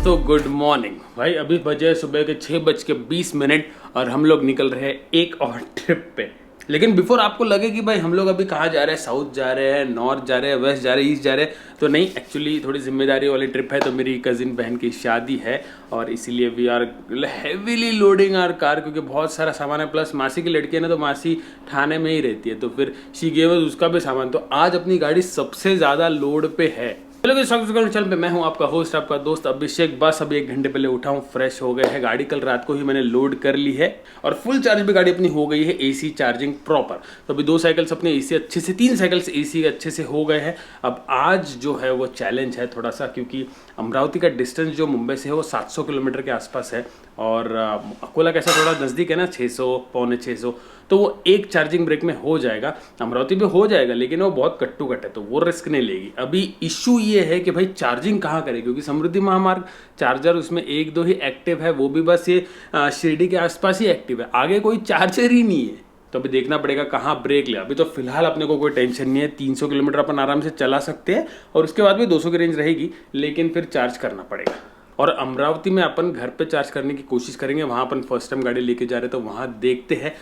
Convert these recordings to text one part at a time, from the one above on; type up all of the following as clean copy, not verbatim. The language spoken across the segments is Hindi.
दोस्तों गुड मॉर्निंग भाई। अभी बजे सुबह के 6:20 और हम लोग निकल रहे हैं एक और ट्रिप पे। लेकिन बिफोर आपको लगे कि भाई हम लोग अभी कहाँ जा रहे हैं, साउथ जा रहे हैं, नॉर्थ जा रहे हैं, वेस्ट जा रहे हैं, ईस्ट जा रहे हैं, तो नहीं, एक्चुअली थोड़ी जिम्मेदारी वाली ट्रिप है। तो मेरी कजिन बहन की शादी है और इसीलिए we are heavily loading our car, क्योंकि बहुत सारा सामान है। प्लस मासी की लड़की है ना, तो मासी ठाणे में ही रहती है, तो फिर शी गेव अस उसका भी सामान। तो आज अपनी गाड़ी सबसे ज़्यादा लोड पे है। चलो चैनल पे मैं हूं आपका होस्ट, आपका दोस्त अभिषेक। बस अभी 1 घंटे पहले उठा हूं, फ्रेश हो गए हैं। गाड़ी कल रात को ही मैंने लोड कर ली है और फुल चार्ज भी गाड़ी अपनी हो गई है, एसी चार्जिंग प्रॉपर। तो अभी 2 साइकिल्स अपने एसी अच्छे से, 3 साइकिल्स एसी अच्छे से हो गए हैं। अब आज जो है वो चैलेंज है थोड़ा सा, क्योंकि अमरावती का डिस्टेंस जो मुंबई से है वो 700 किलोमीटर के आसपास है और अकोला कैसा थोड़ा नज़दीक है ना, 600 पौने 600, तो वो एक चार्जिंग ब्रेक में हो जाएगा। अमरावती में हो जाएगा, लेकिन वो बहुत कट्टू कट है, तो वो रिस्क नहीं लेगी। अभी इशू ये है कि भाई चार्जिंग कहाँ करें, क्योंकि समृद्धि महामार्ग चार्जर उसमें 1-2 ही एक्टिव है, वो भी बस ये शिरडी के आसपास ही एक्टिव है, आगे कोई चार्जर ही नहीं है। तो अभी देखना पड़ेगा कहाँ ब्रेक ले। अभी तो फिलहाल अपने को कोई टेंशन नहीं है, 300 किलोमीटर अपन आराम से चला सकते हैं और उसके बाद भी 200 की रेंज रहेगी, लेकिन फिर चार्ज करना पड़ेगा। और अमरावती में अपन घर पे चार्ज करने की कोशिश करेंगे। वहाँ अपन फर्स्ट टाइम गाड़ी लेके जा रहे हैं, तो वहाँ देखते हैं।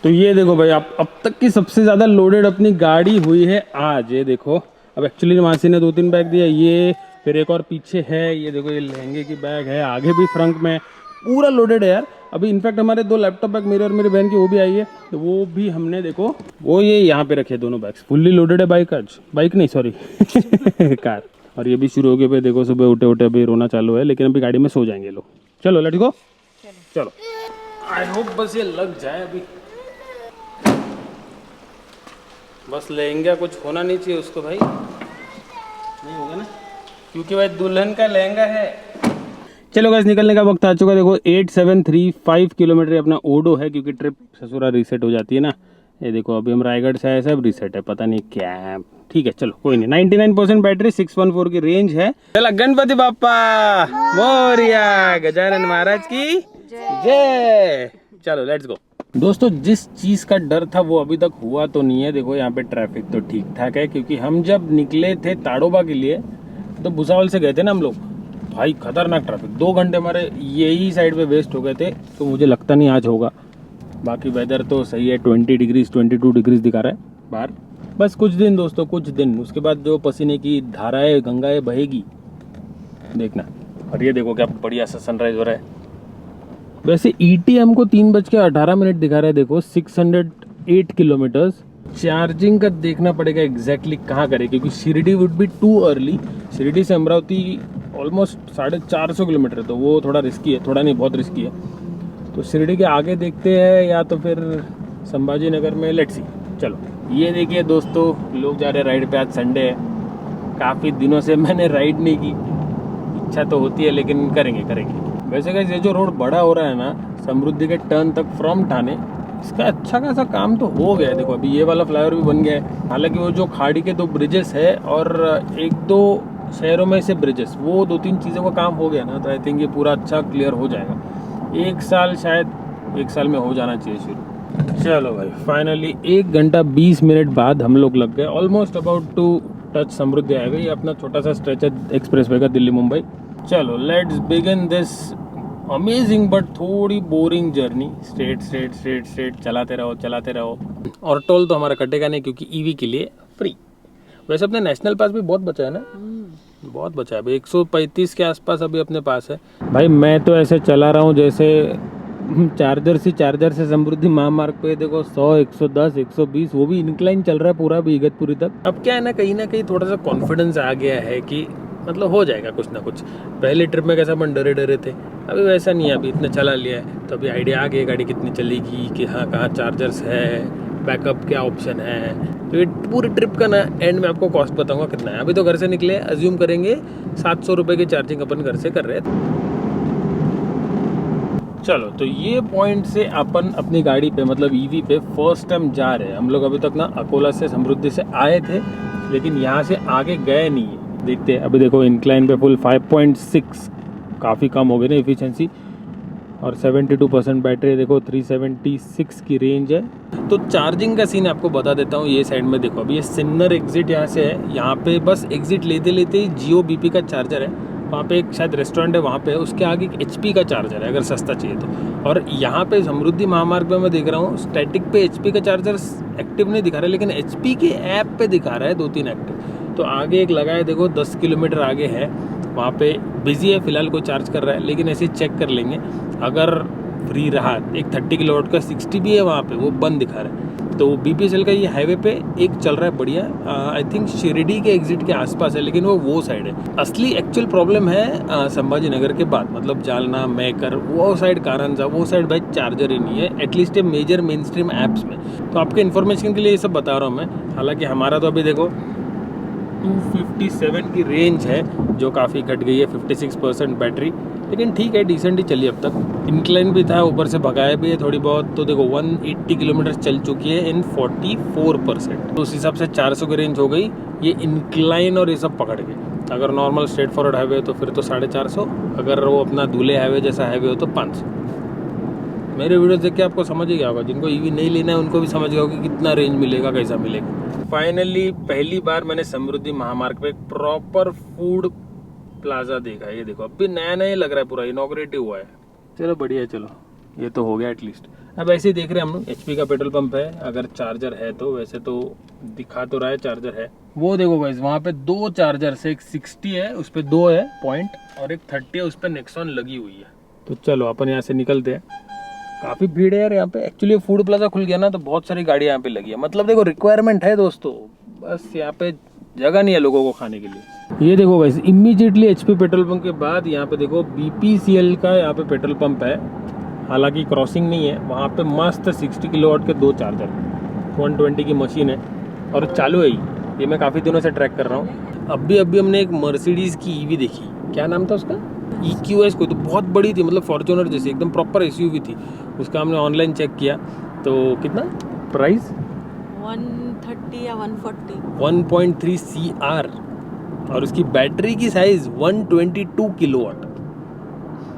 तो ये देखो भाई, आप अब तक की सबसे ज़्यादा लोडेड अपनी गाड़ी हुई है आज। ये देखो, अब एक्चुअली मासी ने 2-3 बैग दिया, ये फिर एक और पीछे है, ये देखो ये लहंगे की बैग है, आगे भी फ्रंट में पूरा लोडेड है यार। अभी इनफैक्ट हमारे 2 लैपटॉप बैग, मेरे और मेरी बहन की, वो भी आई है, तो वो भी हमने देखो, वो ये यहाँ पे रखे दोनों बैग्स। फुल्ली लोडेड है बाइक आज, बाइक नहीं सॉरी कार। और ये भी शुरू हो गए भाई, देखो सुबह उठे उठे अभी रोना चालू है, लेकिन अभी गाड़ी में सो जाएंगे लोग। चलो लेट्स गो, चलो। आई होप बस ये लग जाए अभी, बस लहंगा कुछ होना नहीं चाहिए उसको भाई, नहीं होगा ना, क्योंकि भाई दुल्हन का लहंगा है। चलो गाइस, निकलने का वक्त आ चुका है। देखो 8735 किलोमीटर अपना ओडो है, क्योंकि ट्रिप ससुरा रीसेट हो जाती है ना। ये देखो अभी हम रायगढ़ से आए, सब रीसेट है, पता नहीं क्या है। ठीक है चलो कोई नहीं। 99% बैटरी, 614 की रेंज है। चलो गणपति बाप्पा मोरिया, गजानन महाराज की जय। चलो लेट्स गो। दोस्तों जिस चीज़ का डर था वो अभी तक हुआ तो नहीं है। देखो यहाँ पे ट्रैफिक तो ठीक ठाक है, क्योंकि हम जब निकले थे ताड़ोबा के लिए तो भुसावल से गए थे ना हम लोग, भाई खतरनाक ट्रैफिक। 2 घंटे हमारे यही साइड पे वेस्ट हो गए थे, तो मुझे लगता नहीं आज होगा। बाकी वेदर तो सही है, 20 डिग्रीज 22 डिग्रीज दिखा रहा है बाहर। बस कुछ दिन दोस्तों, कुछ दिन, उसके बाद जो पसीने की धाराएं गंगाएं बहेगी देखना। और ये देखो क्या बढ़िया सा सनराइज हो रहा है। वैसे ईटी हमको 3:18 दिखा रहा है। देखो 608 किलोमीटर्स। चार्जिंग का देखना पड़ेगा एग्जैक्टली कहाँ करें, क्योंकि Shirdi would be too early. Shirdi से अमरावती ऑलमोस्ट 450 किलोमीटर है, तो वो थोड़ा रिस्की है, थोड़ा नहीं बहुत रिस्की है। तो शिरडी के आगे देखते हैं, या तो फिर संभाजी नगर में, लेट्स सी। चलो ये देखिए दोस्तों, लोग जा रहे हैं राइड पे। आज संडे है, काफ़ी दिनों से मैंने राइड नहीं की, इच्छा तो होती है, लेकिन करेंगे। वैसे गाइस ये जो रोड बड़ा हो रहा है ना, समृद्धि के टर्न तक फ्रॉम ठाणे, इसका अच्छा खासा काम तो हो गया है। देखो अभी ये वाला फ्लाईओवर भी बन गया है। हालांकि वो जो खाड़ी के 2 ब्रिजेस है और 1-2 शहरों में से ब्रिजेस, वो 2-3 चीज़ों का काम हो गया ना, तो आई थिंक ये पूरा अच्छा क्लियर हो जाएगा। 1 साल, शायद 1 साल में हो जाना चाहिए शुरू। चलो भाई फाइनली 1 घंटा 20 मिनट बाद हम लोग लग गए, ऑलमोस्ट अबाउट टू टच समृद्धि आएगा। ये अपना छोटा सा स्ट्रेच है एक्सप्रेस वे का, दिल्ली मुंबई। चलो let's begin this amazing but थोड़ी बोरिंग जर्नी। स्ट्रेट चलाते रहो। और टोल तो हमारा कटेगा नहीं, क्योंकि ईवी के लिए फ्री। वैसे अपने नेशनल पास भी बहुत बचा है ना, बहुत बचा है अभी, 135 के आसपास अभी अपने पास है। भाई मैं तो ऐसे चला रहा हूँ जैसे चार्जर से समृद्धि महामार्ग पे देखो 100, 110, 120, वो भी इंक्लाइन चल रहा है पूरा भी इगतपुरी तक। अब क्या है ना कहीं थोड़ा सा कॉन्फिडेंस आ गया है कि मतलब हो जाएगा कुछ ना कुछ। पहले ट्रिप में कैसा अपन डरे थे, अभी वैसा नहीं है। अभी इतना चला लिया है, तो अभी आइडिया आ गया गाड़ी कितनी चलेगी, कि हाँ कहाँ चार्जर्स है, बैकअप क्या ऑप्शन है। तो ये पूरी ट्रिप का ना एंड में आपको कॉस्ट बताऊंगा कितना है। अभी तो घर से निकले, अज्यूम करेंगे 700 रुपये की चार्जिंग अपन घर से कर रहे हैं। चलो तो ये पॉइंट से अपन अपनी गाड़ी पे, मतलब ईवी पे फर्स्ट टाइम जा रहे हैं हम लोग। अभी तक ना अकोला से, समृद्धि से आए थे, लेकिन यहाँ से आगे गए नहीं है। देखते हैं। अभी देखो इंक्लाइन पे फुल 5.6, काफ़ी कम हो गई ना एफिशिएंसी। और 72% बैटरी, देखो 376 की रेंज है। तो चार्जिंग का सीन आपको बता देता हूँ। ये साइड में देखो, अभी ये सिन्नर एग्जिट यहाँ से है, यहाँ पे बस एग्जिट लेते लेते ही जियो बीपी का चार्जर है। वहाँ पे एक शायद रेस्टोरेंट है, वहाँ पे उसके आगे एक HP का चार्जर है अगर सस्ता चाहिए तो। और यहाँ पे समृद्धि महामार्ग पे मैं देख रहा हूँ स्टैटिक पे HP का चार्जर एक्टिव नहीं दिखा रहा है, लेकिन HP के ऐप पे दिखा रहा है 2-3 एक्टिव। तो आगे एक लगा है देखो, 10 किलोमीटर आगे है, वहाँ पे बिजी है फिलहाल, कोई चार्ज कर रहा है, लेकिन ऐसे चेक कर लेंगे। अगर फ्री रहा, एक 30 किलोवाट का 60 भी है वहाँ पे, वो बंद दिखा रहा है। तो BPSL का ये हाईवे पे एक चल रहा है बढ़िया, आई थिंक शिरडी के एग्जिट के आसपास है, लेकिन वो साइड है। असली एक्चुअल प्रॉब्लम है संभाजी नगर के बाद, मतलब जालना, मैकर, वो साइड, कारंजा, वो साइड भाई चार्जर ही नहीं है, at least major mainstream apps में। तो आपके इन्फॉर्मेशन के लिए ये सब बता रहा हूँ मैं। हालांकि हमारा तो अभी देखो 257 की रेंज है, जो काफ़ी घट गई है, 56% बैटरी, लेकिन ठीक है, डिसेंट ही चली अब तक। इंक्लाइन भी था, ऊपर से भगाया भी है थोड़ी बहुत, तो देखो 180 किलोमीटर चल चुकी है इन 44%। तो उस हिसाब से 400 की रेंज हो गई, ये इंक्लाइन और ये सब पकड़ के। अगर नॉर्मल स्ट्रेट फॉरवर्ड हाईवे हो तो फिर तो 450, अगर वो अपना दूल्हे हाईवे जैसा हाईवे हो तो 500। मेरे वीडियो देख के आपको समझ ही गया होगा, जिनको EV नहीं लेना है उनको भी समझ गया होगा कि कितना रेंज मिलेगा, कैसा मिलेगा। फाइनली पहली बार मैंने समृद्धि महामार्ग पे एक प्रॉपर फूड प्लाजा देखा है। ये देखो, अभी नया नया लग रहा है, पूरा इनॉग्रेटिव हुआ है। चलो बढ़िया है, चलो ये तो हो गया एटलीस्ट। अब ऐसे ही देख रहे हैं हम लोग, HP का पेट्रोल पंप है, अगर चार्जर है तो, वैसे तो दिखा तो रहा है चार्जर है। वो देखो गाइस, वहाँ पे 2 चार्जर से, एक 60 है उस पर 2 है पॉइंट, और एक 30 है उस पर नेक्सॉन लगी हुई है। तो चलो अपन यहाँ से निकलते हैं। काफ़ी भीड़ है यार यहाँ पे। एक्चुअली फूड प्लाजा खुल गया ना, तो बहुत सारी गाड़ियाँ यहाँ पे लगी है। मतलब देखो रिक्वायरमेंट है दोस्तों, बस यहाँ पे जगह नहीं है लोगों को खाने के लिए। ये देखो guys, immediately HP petrol pump के बाद यहाँ पे देखो BPCL का यहाँ पे पेट्रोल पंप है। हालांकि क्रॉसिंग नहीं है, वहाँ पे मस्त 60 किलोवाट के 2 चार्जर, 120 की मशीन है और चालू है ये मैं काफ़ी दिनों से ट्रैक कर रहा हूँ। अभी हमने एक मर्सिडीज़ की EV देखी, क्या नाम था उसका, EQS कोई, तो बहुत बड़ी थी, मतलब फॉर्च्यूनर जैसी, एकदम प्रॉपर SUV थी। उसका हमने ऑनलाइन चेक किया तो कितना प्राइस, 130 या 140, 1.3 CR, और उसकी बैटरी की साइज 122 किलोवाट,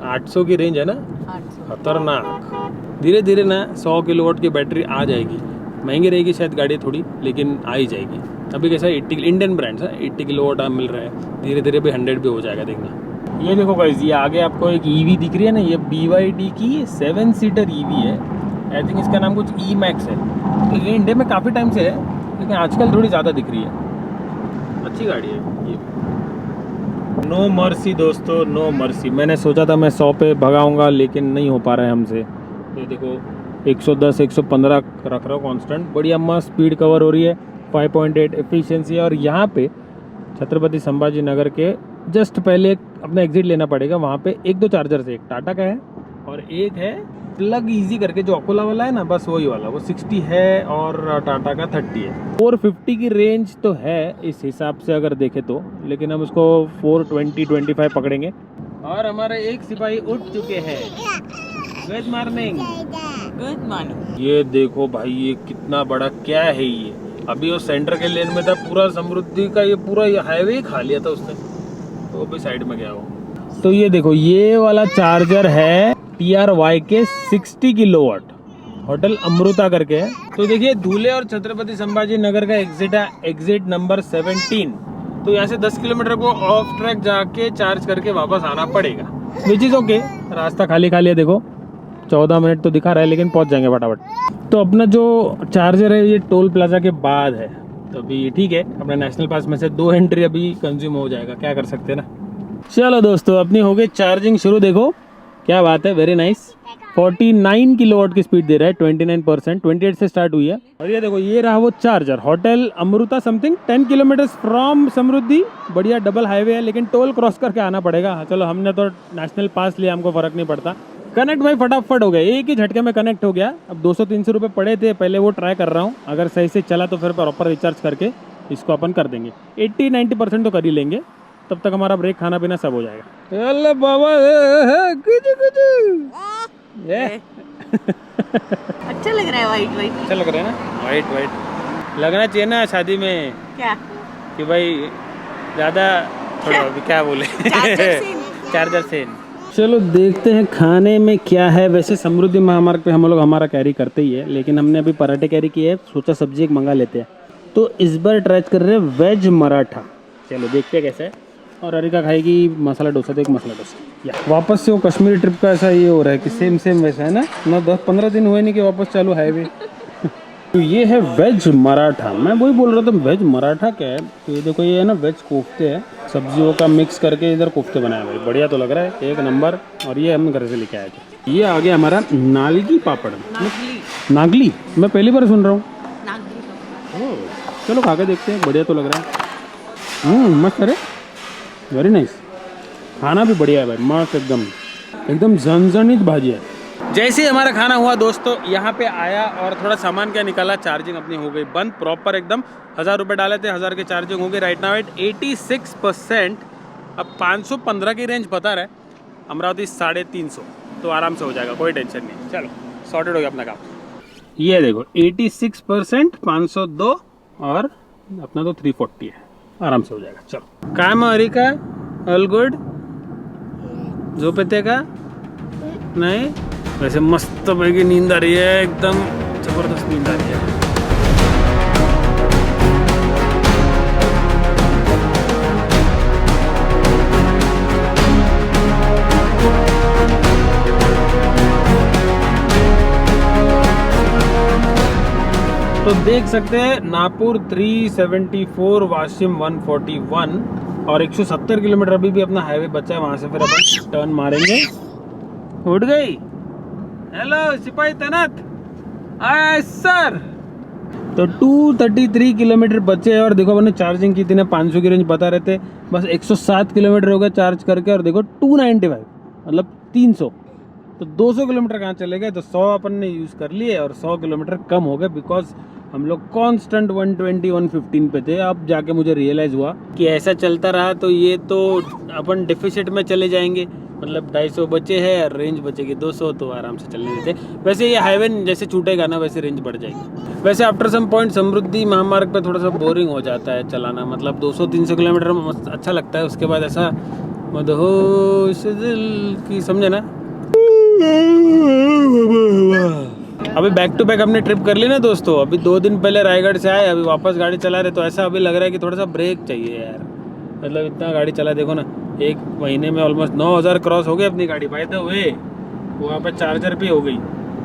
800 की रेंज है ना, 800। खतरनाक। धीरे धीरे ना 100 किलोवाट की बैटरी आ जाएगी, महंगी रहेगी शायद गाड़ी थोड़ी, लेकिन आ ही जाएगी। अभी कैसा 80 इंडियन ब्रांड्स है, 80 किलोवाट मिल रहा है, धीरे धीरे भी 100 भी हो जाएगा, देखना। ये देखो गाइस, ये आगे आपको एक EV दिख रही है ना, ये BYD की 7 सीटर EV है। आई थिंक इसका नाम कुछ E-Max है। तो ये इंडिया में काफ़ी टाइम से है, लेकिन आजकल थोड़ी ज़्यादा दिख रही है। अच्छी गाड़ी है ये। नो मर्सी दोस्तों, नो मर्सी। मैंने सोचा था मैं 100 पे भगाऊंगा, लेकिन नहीं हो पा रहा है हमसे। ये देखो 110 115 रख रहा हूँ कांस्टेंट, बढ़िया मस्त स्पीड कवर हो रही है, 5.8 एफिशिएंसी है। और यहाँ पे छत्रपति संभाजी नगर के जस्ट पहले अपना एग्जिट लेना पड़ेगा, वहाँ पे 1-2 चार्जर से, एक टाटा का है और एक है प्लग इजी करके जो अकोला वाला है ना, बस वही वाला, वो 60 है और टाटा का 30 है। 450 की रेंज तो है इस हिसाब से अगर देखे तो, लेकिन हम उसको 420-25 पकड़ेंगे। और हमारे एक सिपाही उठ चुके हैं। Good morning. Good morning. ये देखो भाई, ये कितना बड़ा क्या है ये। अभी वो सेंटर के लेन में था, पूरा समृद्धि का ये पूरा हाईवे ही खा लिया था उसने, तो भी साइड में गया वो। तो ये देखो, ये वाला चार्जर है TRY के 60 किलोवाट, होटल अमृता करके है। तो देखिए, दूल्हे और छत्रपति संभाजी नगर का एग्जिट है, एग्जिट नंबर 17। तो यहाँ से 10 किलोमीटर को ऑफ ट्रैक जाके चार्ज करके वापस आना पड़ेगा, विच इज ओके। रास्ता खाली खाली है, देखो 14 मिनट तो दिखा रहा है, लेकिन पहुँच जाएंगे फटाफट। तो अपना जो चार्जर है ये टोल प्लाजा के बाद है, तो अभी ठीक है, अपना नेशनल पास में से 2 एंट्री अभी कंज्यूम हो जाएगा, क्या कर सकते हैं ना। चलो दोस्तों, अपनी हो गई चार्जिंग शुरू। देखो क्या बात है, वेरी नाइस। 49 किलोवाट की स्पीड दे रहा है, 29%, 28 से स्टार्ट हुई है। और ये देखो, ये रहा वो charger, hotel Amrita something, 10 kilometre from Samruddhi. बढ़िया डबल हाईवे है, लेकिन टोल क्रॉस करके आना पड़ेगा। चलो, हमने तो नेशनल पास लिया, हमको फर्क नहीं पड़ता। कनेक्ट भाई फटाफट हो गया, एक ही झटके में कनेक्ट हो गया। अब 200-300 रुपये पड़े थे पहले, वो ट्राई कर रहा हूँ, अगर सही से चला तो फिर प्रॉपर रिचार्ज करके इसको अपन कर देंगे। 80-90% तो कर ही लेंगे, तब तक हमारा ब्रेक, खाना पीना सब हो जाएगा। अल्लाह बाबा, अच्छा लग रहा है वाइट वाइट। अच्छा लग रहा है ना, वाइट वाइट लगना चाहिए ना शादी में, क्या कि भाई ज़्यादा थोड़ा क्या बोले चार्जर से। चलो देखते हैं खाने में क्या है। वैसे समृद्धि महामार्ग पे हम लोग हमारा कैरी करते ही है, लेकिन हमने अभी पराठे कैरी किए है, सोचा सब्जी एक मंगा लेते हैं। तो इस बार ट्राई कर रहे हैं वेज मराठा। चलो देखते हैं कैसा है। और अरिका खाएगी मसाला डोसा, तो एक मसाला डोसा। या वापस से वो कश्मीरी ट्रिप का ऐसा ये हो रहा है कि सेम सेम वैसा है ना 10-15 दिन हुए नहीं कि वापस चालू हाईवे। तो ये है वेज मराठा, मैं वही बोल रहा था वेज मराठा क्या है। तो ये देखो ये है ना वेज कोफ्ते है, सब्जियों का मिक्स करके इधर कोफ्ते बनाए भाई, बढ़िया तो लग रहा है एक नंबर। और ये हम घर से लेके आए थे। ये आ गया हमारा नालगी पापड़। नागली मैं पहली बार सुन रहा हूँ। चलो खा के देखते हैं, बढ़िया तो लग रहा है। मस्त है, वेरी नाइस। खाना भी बढ़िया है भाई, मस्त एकदम एकदम झनझनीत भाजी है। जैसे ही हमारा खाना हुआ दोस्तों, यहाँ पे आया और थोड़ा सामान क्या निकाला, चार्जिंग अपनी हो गई बंद प्रॉपर एकदम। 1000 रुपये डाले थे, 1000 की चार्जिंग हो गई। Right now at 86%। अब 515 की रेंज बता रहा है, अमरावती 350, तो आराम से हो जाएगा, कोई टेंशन नहीं। चलो सॉर्टेड हो गया अपना काम। ये देखो 86%, 502 और अपना तो 340 है, आराम से हो जाएगा। चलो काम अरिका ऑल गुड, झोपेते का नहीं, वैसे मस्त पैकी नींद आ रही है, एकदम जबरदस्त नींद आ रही है। तो देख सकते हैं नागपुर 374, वाशिम 141 और 170 किलोमीटर अभी भी अपना हाईवे बचा है। वहां से फिर अपन टर्न मारेंगे। उठ गई, हेलो सिपाही तैनात, आए सर। तो 233 किलोमीटर बचे हैं और देखो मैंने चार्जिंग की थी ना, 500 की रेंज बता रहे थे, बस 107 किलोमीटर हो गया चार्ज करके। और देखो 295 मतलब 300, तो 200 किलोमीटर कहाँ चले गए। तो 100 अपन ने यूज़ कर लिए और 100 किलोमीटर कम हो गए, बिकॉज हम लोग कांस्टेंट 120-115 पे थे। अब जाके मुझे रियलाइज़ हुआ कि ऐसा चलता रहा तो ये तो अपन डिफिसिट में चले जाएंगे। मतलब 250 बचे हैं, रेंज बचेगी 200, तो आराम से चलने देते। वैसे ये हाईवे जैसे छूटेगा ना वैसे रेंज बढ़ जाएगी। वैसे आफ्टर सम पॉइंट समृद्धि महामार्ग पे थोड़ा सा बोरिंग हो जाता है चलाना, मतलब 200-300 किलोमीटर अच्छा लगता है, उसके बाद ऐसा मदहोश दिल की, समझे ना। अभी बैक टू बैक हमने ट्रिप कर ली ना दोस्तों। अभी 2 दिन पहले रायगढ़ से आए, अभी वापस गाड़ी चला रहे, तो ऐसा अभी लग रहा है कि थोड़ा सा ब्रेक चाहिए यार। मतलब इतना गाड़ी चला, देखो ना 1 महीने में ऑलमोस्ट 9000 क्रॉस हो गए अपनी गाड़ी। बाय द वे वहाँ पर चार्जर भी हो गई।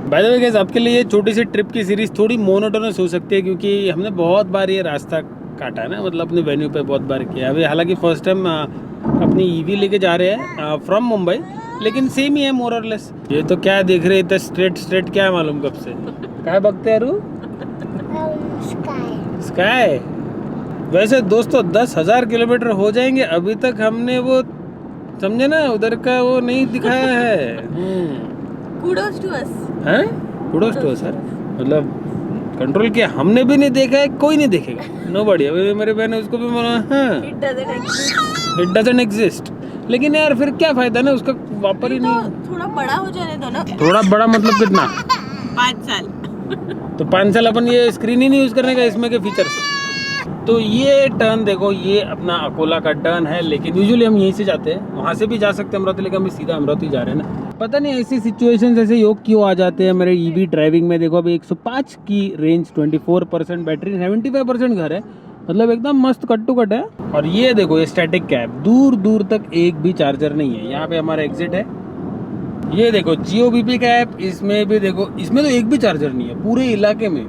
बाय द वे गाइस, आपके लिए छोटी सी ट्रिप की सीरीज थोड़ी मोनोटोनस हो सकती है, क्योंकि हमने बहुत बार ये रास्ता काटा है ना, मतलब अपने वेन्यू पे बहुत बार किया। अभी हालांकि फर्स्ट टाइम अपनी ईवी लेके जा रहे हैं फ्रॉम मुंबई, लेकिन सेम ही है मोर और लेस। ये तो क्या देख रहे थे, स्ट्रेट क्या है मालूम कब से, क्या बकते हैं रू स्काई। वैसे दोस्तों 10,000 किलोमीटर हो जाएंगे, अभी तक हमने वो समझे ना उधर का वो नहीं दिखाया है। Kudos to us. हैं? Kudos to us सर, मतलब कंट्रोल किया हमने भी नहीं देखा है, कोई नहीं देखेगा, नोबडी। अभी मेरे बहन है उसको भी मना, हाँ इट डजंट एग्जिस्ट। लेकिन यार फिर क्या फायदा ना, उसका वापर ही नहीं। थोड़ा बड़ा हो जाने दो ना। थोड़ा बड़ा मतलब कितना? 5 साल। तो 5 साल अपन ये स्क्रीन ही नहीं यूज करने का, इसमें के फीचर्स। तो ये टर्न देखो, ये अपना अकोला का टर्न है, लेकिन यूजुअली हम यहीं से जाते हैं, वहाँ से भी जा सकते हैं अमरावती, लेकिन हम सीधा अमरावती जा रहे हैं ना। पता नहीं ऐसी सिचुएशंस ऐसे योग क्यों आ जाते हैं मेरे ईवी ड्राइविंग में। देखो अभी 105 की रेंज, 24% बैटरी, 75% घर है, मतलब एकदम मस्त कट टू कट है। और ये देखो ये स्टैटिक कैब, दूर दूर तक एक भी चार्जर नहीं है। यहाँ पे हमारा एग्जिट है, ये देखो जियो बीपी का ऐप, इसमें भी देखो, इसमें तो एक भी चार्जर नहीं है पूरे इलाके में।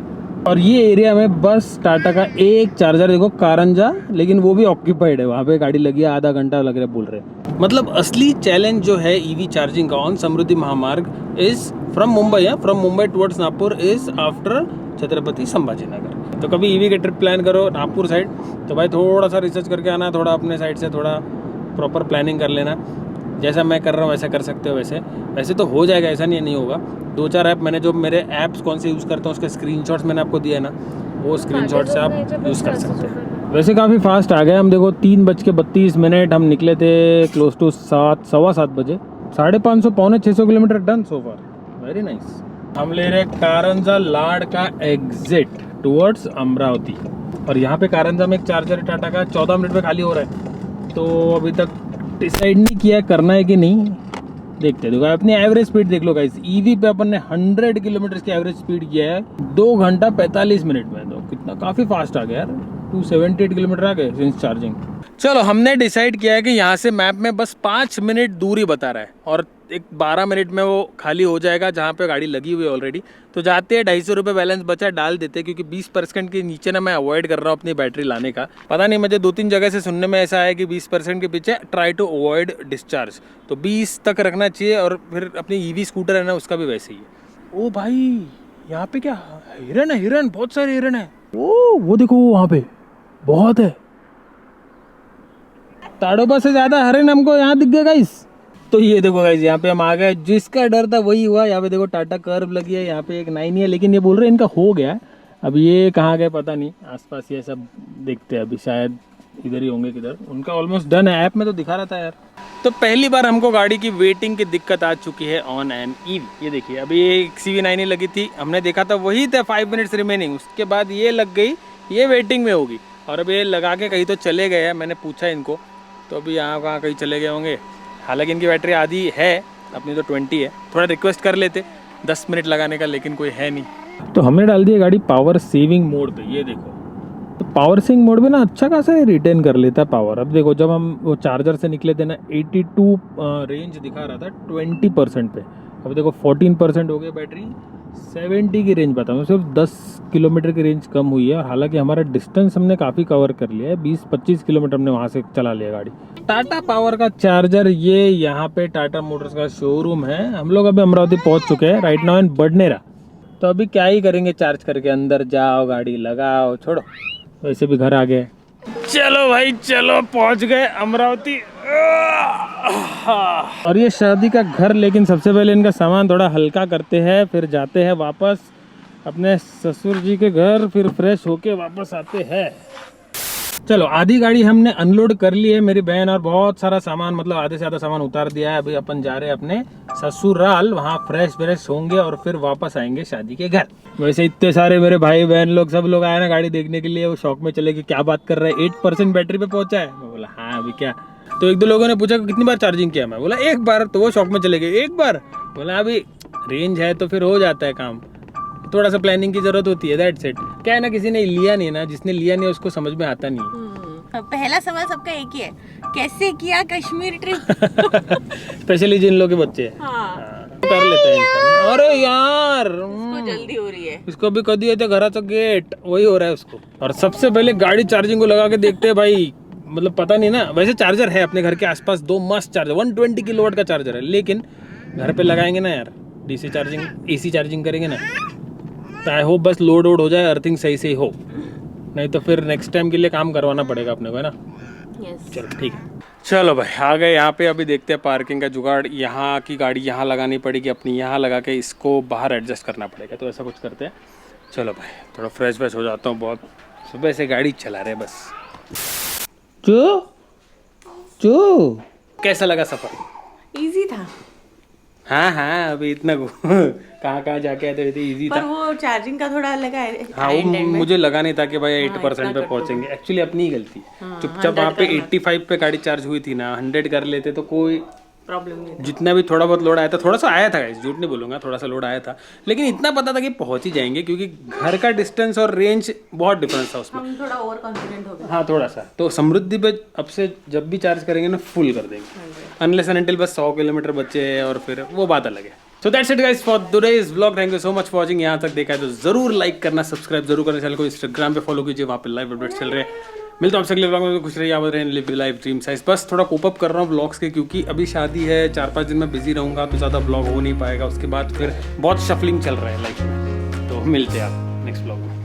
और ये एरिया में बस टाटा का एक चार्जर देखो, कारंजा, लेकिन वो भी ऑक्यूपाइड है, वहाँ पे गाड़ी लगी है, आधा घंटा लग रहा है बोल रहे। मतलब असली चैलेंज जो है ईवी चार्जिंग का ऑन समृद्धि महामार्ग is from Mumbai, from Mumbai towards Nagpur is after Chhatrapati Sambhajinagar. तो कभी ईवी के ट्रिप प्लान करो नागपुर साइड, तो भाई थोड़ा सा रिसर्च करके आना, थोड़ा अपने साइड से थोड़ा प्रॉपर प्लानिंग कर लेना। जैसा मैं कर रहा हूँ वैसा कर सकते हो, वैसे तो हो जाएगा, ऐसा नहीं होगा। 2-4 ऐप मैंने, जो मेरे ऐप्स कौन से यूज़ करता हूँ उसके स्क्रीनशॉट्स मैंने आपको दिया है ना, वो स्क्रीनशॉट से आप यूज़ कर सकते हैं। वैसे काफ़ी फास्ट आ गए हम, देखो 3:32 हम निकले थे क्लोज टू 7-7:15 बजे, 550 600 किलोमीटर डन सो फार, वेरी नाइस। हम ले रहे कारंजा लाड का एग्जिट टुवर्ड्स अमरावती, और यहाँ पे कारंजा में एक चार्जर है टाटा का, 14 मिनट में खाली हो रहा है। तो अभी तक डिसाइड नहीं किया करना है कि नहीं, देखते देखो। अपनी एवरेज स्पीड देख लो गाइस, ईवी पे अपन ने 100 किलोमीटर की एवरेज स्पीड किया है 2 घंटा 45 मिनट में, तो कितना काफी फास्ट आ गया यार, 278 किलोमीटर आ गए सिंस चार्जिंग। चलो हमने डिसाइड किया है कि यहाँ से मैप में बस 5 मिनट दूरी बता रहा है और एक 12 मिनट में वो खाली हो जाएगा जहाँ पे गाड़ी लगी हुई है ऑलरेडी। तो जाते हैं 250 रुपये बैलेंस बचा डाल देते हैं, क्योंकि 20% के नीचे ना मैं अवॉइड कर रहा हूँ अपनी बैटरी लाने का। पता नहीं, मुझे 2-3 जगह से सुनने में ऐसा है कि 20% के पीछे ट्राई टू अवॉइड डिस्चार्ज, तो 20 तक रखना चाहिए। और फिर अपनी ईवी स्कूटर है ना, उसका भी वैसे ही है। ओ भाई, यहाँ पे क्या हिरन है, हिरन, बहुत सारे हिरन है। ओ वो देखो वहाँ पे बहुत है। ताड़ोबा से ज्यादा हिरन हमको यहाँ दिख गया गाइस। तो ये देखो गाइस, यहाँ पे हम आ गए, जिसका डर था वही हुआ। यहाँ पे देखो टाटा कर्व लगी है, यहाँ पे एक 9 है, लेकिन ये बोल रहे हैं इनका हो गया। अब ये कहाँ गए पता नहीं, आसपास ये सब देखते हैं अभी, शायद इधर ही होंगे किधर। उनका ऑलमोस्ट डन है, ऐप में तो दिखा रहा था यार। तो पहली बार हमको गाड़ी की वेटिंग की दिक्कत आ चुकी है ऑन एन ईवी। ये देखिए, अभी ये CV9 लगी थी, हमने देखा था वही था 5 मिनट्स रिमेनिंग, उसके बाद ये लग गई, ये वेटिंग में होगी। और अब ये लगा के कहीं तो चले गए हैं, मैंने पूछा इनको, तो अभी यहाँ कहाँ कहीं चले गए होंगे। हालांकि इनकी बैटरी आधी है, अपनी तो 20 है। थोड़ा रिक्वेस्ट कर लेते 10 मिनट लगाने का, लेकिन कोई है नहीं। तो हमने डाल दिया गाड़ी पावर सेविंग मोड पे। ये देखो, तो पावर सेविंग मोड में ना अच्छा खासा रिटेन कर लेता है पावर। अब देखो, जब हम वो चार्जर से निकले थे ना, 82 रेंज दिखा रहा था 20% पे। अब देखो 14% हो गया बैटरी, 70 की रेंज बताऊँ, सिर्फ 10 किलोमीटर की रेंज कम हुई है। और हालांकि हमारा डिस्टेंस हमने काफ़ी कवर कर लिया है, 20-25 किलोमीटर हमने वहाँ से चला लिया गाड़ी। टाटा पावर का चार्जर, ये यहाँ पे टाटा मोटर्स का शोरूम है। हम लोग अभी अमरावती पहुँच चुके हैं, राइट नाउ इन बडनेरा। तो अभी क्या ही करेंगे, चार्ज करके अंदर जाओ, गाड़ी लगाओ, छोड़ो, वैसे भी घर आ गए। चलो भाई चलो, पहुँच गए अमरावती। और ये शादी का घर, लेकिन सबसे पहले इनका सामान थोड़ा हल्का करते हैं, फिर जाते हैं वापस अपने ससुर जी के घर, फिर फ्रेश होके वापस आते हैं। चलो, आधी गाड़ी हमने अनलोड कर ली है, मेरी बहन, और बहुत सारा सामान, मतलब आधे से ज़्यादा सामान उतार दिया है। अभी अपन जा रहे हैं अपने ससुराल, वहाँ फ्रेश होंगे और फिर वापस आएंगे शादी के घर। वैसे इतने सारे मेरे भाई बहन लोग, सब लोग आए ना गाड़ी देखने के लिए, वो शौक में चले कि क्या बात कर रहे हैं, 8% बैटरी पे पहुंचा है। मैं बोला हाँ, अभी क्या। तो 1-2 लोगों ने पूछा कितनी बार चार्जिंग किया, मैं बोला 1 बार। तो वो शौक में चले गए, 1 बार। बोला अभी रेंज है तो फिर हो जाता है काम, थोड़ा सा प्लानिंग की जरूरत होती है, दैट्स इट। क्या है ना, किसी ने लिया नहीं ना, जिसने लिया नहीं उसको समझ में आता नहीं। पहला सवाल सबका एक ही है, कैसे किया कश्मीर ट्रिप? स्पेशली जिन लोगों के बच्चे हैं। कर लेते हैं इंसान। अरे यार, उसको जल्दी हो रही है, इसको भी कदी है घराचा गेट, वही हो रहा है उसको। और सबसे पहले गाड़ी चार्जिंग को लगा के देखते हैं भाई, मतलब पता नहीं ना। वैसे चार्जर है अपने घर के आसपास, 2 मस्त चार्जर, 120 किलोवाट का चार्जर है, लेकिन घर पे लगाएंगे ना यार, DC चार्जिंग, AC चार्जिंग करेंगे ना, तो आई होप बस लोड हो जाए, अर्थिंग सही से ही हो, नहीं तो फिर नेक्स्ट टाइम के लिए काम करवाना पड़ेगा अपने को, है ना। चलो ठीक है, चलो भाई आ गए यहाँ पे। अभी देखते हैं पार्किंग का जुगाड़, यहाँ की गाड़ी यहाँ लगानी पड़ेगी अपनी, यहाँ लगा के इसको बाहर एडजस्ट करना पड़ेगा। तो ऐसा कुछ करते हैं। चलो भाई, थोड़ा फ्रेश हो जाता हूँ, बहुत सुबह से गाड़ी चला रहे बस। चो कैसा लगा सफर? इजी था। हाँ, अभी इतना कहाँ जाके आए थे, इजी था। पर वो चार्जिंग का थोड़ा लगा है। हाँ, वो मुझे लगा नहीं था कि भाई 8% पे पहुंचेंगे। एक्चुअली अपनी ही गलती। चुपचाप वहाँ पे 85 पे गाड़ी चार्ज हुई थी ना, 100 कर लेते तो कोई प्रॉब्लम नहीं था। जितना भी थोड़ा बहुत लोड आया था, थोड़ा सा आया था, झूठ नहीं बोलूँगा, थोड़ा सा लोड आया था, लेकिन इतना पता था कि पहुंच ही जाएंगे, क्योंकि घर का डिस्टेंस और रेंज बहुत डिफरेंस था उसमें। हम थोड़ा ओवर कॉन्फिडेंट हो गए। हाँ, थोड़ा सा। तो समृद्धि पे अब से जब भी चार्ज करेंगे ना, फुल कर देंगे, अनलेस एंड अनटिल बस 100 किलोमीटर बचे हैं, और फिर वो बात अलग है। So that's it guys for today's vlog. Thank you so much for watching. यहाँ तक देखा है तो जरूर लाइक करना, सब्सक्राइब जरूर करना, चैनल को इंस्टाग्राम पे फॉलो कीजिए, वहाँ पे लाइव अपडेट्स चल रहे हैं। मिलता हूँ आपसे अगले व्लॉग में, खुश रहिए, आबाद रहें, लिव लाइफ ड्रीम साइज। बस थोड़ा कोप अप कर रहा हूँ व्लॉग्स के, क्योंकि अभी शादी है, 4-5 दिन में बिजी रहूँगा, तो ज़्यादा व्लॉग हो नहीं पाएगा। उसके बाद फिर बहुत शफलिंग चल रहा है लाइफ में। तो मिलते हैं आप नेक्स्ट व्लॉग में।